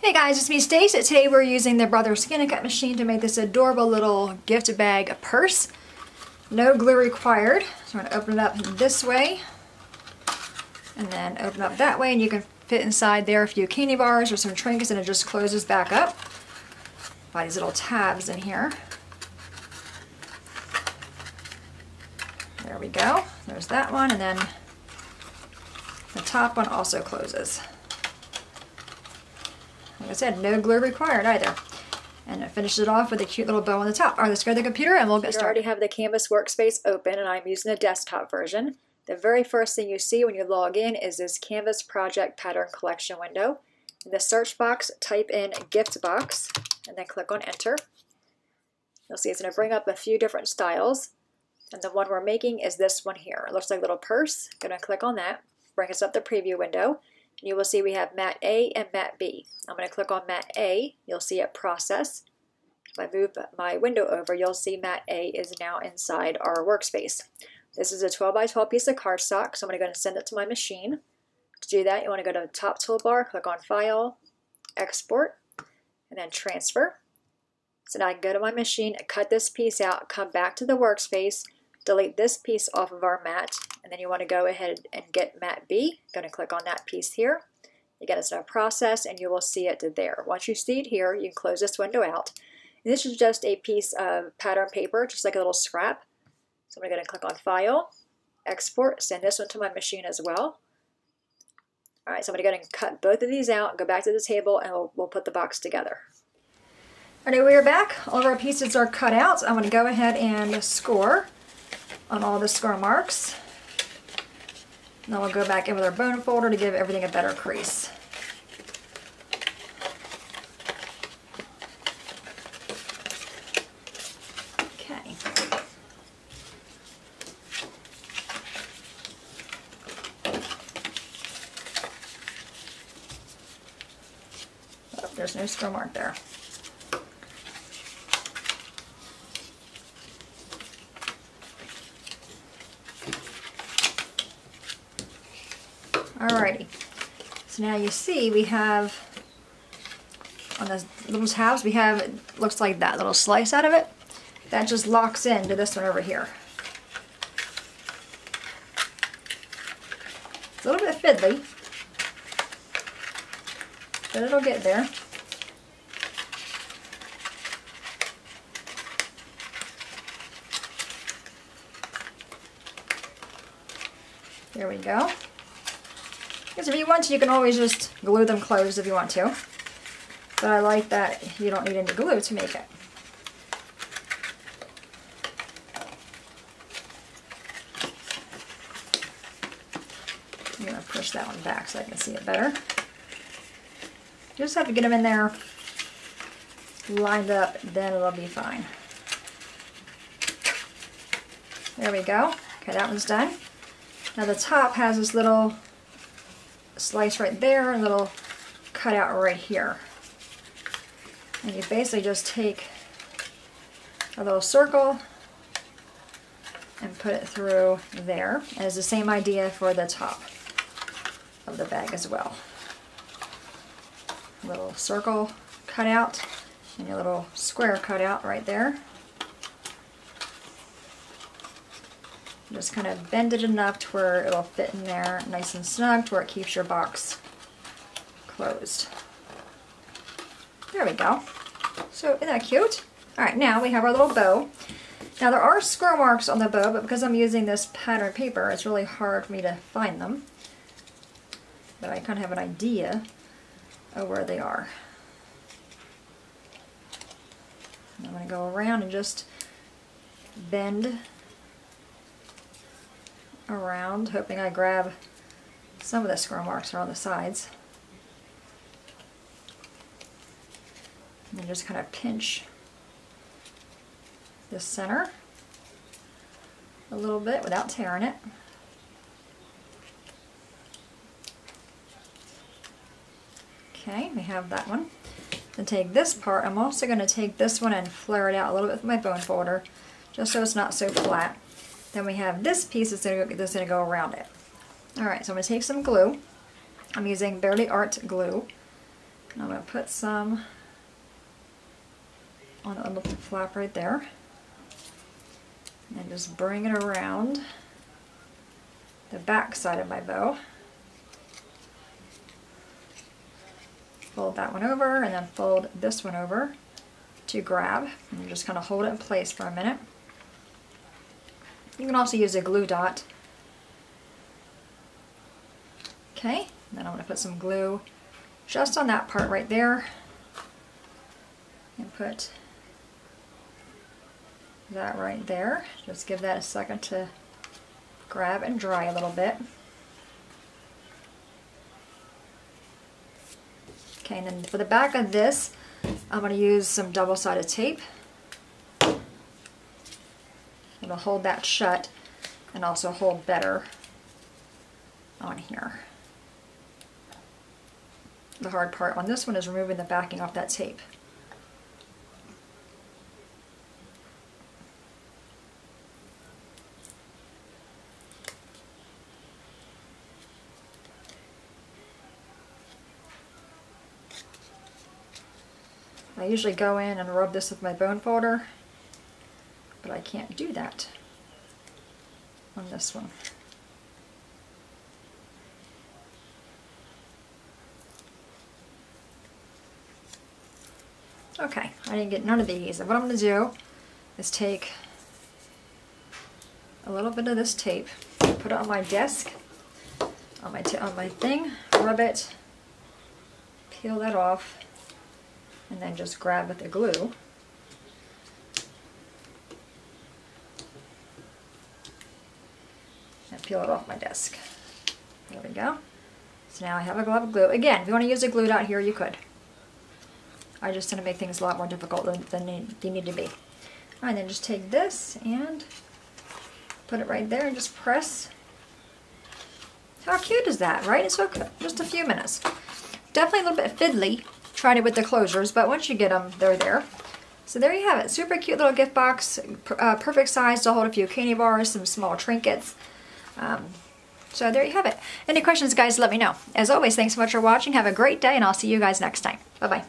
Hey guys, it's me Stace. Today we're using the Brothers Skin and Cut machine to make this adorable little gift bag purse. No glue required. So I'm going to open it up this way and then open up that way, and you can fit inside there a few candy bars or some trinkets, and it just closes back up by these little tabs in here. There we go. There's that one, and then the top one also closes. Like I said, no glue required either. And it finishes it off with a cute little bow on the top. All right, let's go to the computer and we'll get started. I already have the Canvas workspace open and I'm using the desktop version. The very first thing you see when you log in is this Canvas Project Pattern Collection window. In the search box, type in gift box and then click on enter. You'll see it's going to bring up a few different styles. And the one we're making is this one here. It looks like a little purse. Going to click on that. Bring us up the preview window. You will see we have mat A and mat B. I'm going to click on mat A. You'll see it process. If I move my window over, you'll see mat A is now inside our workspace. This is a 12 by 12 piece of cardstock, so I'm going to go and send it to my machine. To do that, you want to go to the top toolbar, click on File, Export, and then Transfer. So now I can go to my machine, cut this piece out, come back to the workspace, delete this piece off of our mat, and then you want to go ahead and get mat B. Going to click on that piece here. Again, it's now process, and you will see it there. Once you see it here, you can close this window out. And this is just a piece of pattern paper, just like a little scrap. So I'm going to click on File, Export, send this one to my machine as well. All right, so I'm going to go ahead and cut both of these out, go back to the table, and we'll put the box together. All right, we are back. All of our pieces are cut out. I'm going to go ahead and score on all the score marks. And then we'll go back in with our bone folder to give everything a better crease. Okay. Oh, there's no score mark there. Alrighty, so now you see we have, on the little tabs, we have, it looks like that little slice out of it. That just locks into this one over here. It's a little bit fiddly, but it'll get there. There we go. Because if you want to, you can always just glue them closed if you want to. But I like that you don't need any glue to make it. I'm going to push that one back so I can see it better. You just have to get them in there lined up, then it'll be fine. There we go. Okay, that one's done. Now the top has this little slice right there, and a little cutout right here. And you basically just take a little circle and put it through there. And it's the same idea for the top of the bag as well. A little circle cutout and your little square cutout right there. Just kind of bend it enough to where it'll fit in there nice and snug to where it keeps your box closed. There we go. So isn't that cute? Alright, now we have our little bow. Now there are score marks on the bow, but because I'm using this pattern paper, it's really hard for me to find them. But I kind of have an idea of where they are. And I'm going to go around and just bend around, hoping I grab some of the score marks are on the sides. And then just kind of pinch the center a little bit without tearing it. Okay, we have that one. Then take this part, I'm also going to take this one and flare it out a little bit with my bone folder, just so it's not so flat. Then we have this piece that's going to go around it. Alright, so I'm going to take some glue. I'm using Barely Art glue. And I'm going to put some on the little flap right there. And then just bring it around the back side of my bow. Fold that one over and then fold this one over to grab, and just kind of hold it in place for a minute. You can also use a glue dot. Okay, then I'm going to put some glue just on that part right there and put that right there. Just give that a second to grab and dry a little bit. Okay, and then for the back of this, I'm going to use some double-sided tape. It'll hold that shut and also hold better on here. The hard part on this one is removing the backing off that tape. I usually go in and rub this with my bone folder, but I can't do that on this one. Okay, I didn't get none of these. And what I'm going to do is take a little bit of this tape, put it on my desk, on my thing, rub it, peel that off, and then just grab with the glue. And peel it off my desk. There we go. So now I have a glove of glue. Again, if you want to use a glue dot here, you could. I just tend to make things a lot more difficult than they need to be. Alright, then just take this and put it right there and just press. How cute is that, right? It's so good. Just a few minutes. Definitely a little bit fiddly trying it with the closures, but once you get them, they're there. So there you have it. Super cute little gift box. Perfect size to hold a few candy bars, some small trinkets. So there you have it. Any questions, guys, let me know. As always, thanks so much for watching. Have a great day, and I'll see you guys next time. Bye-bye.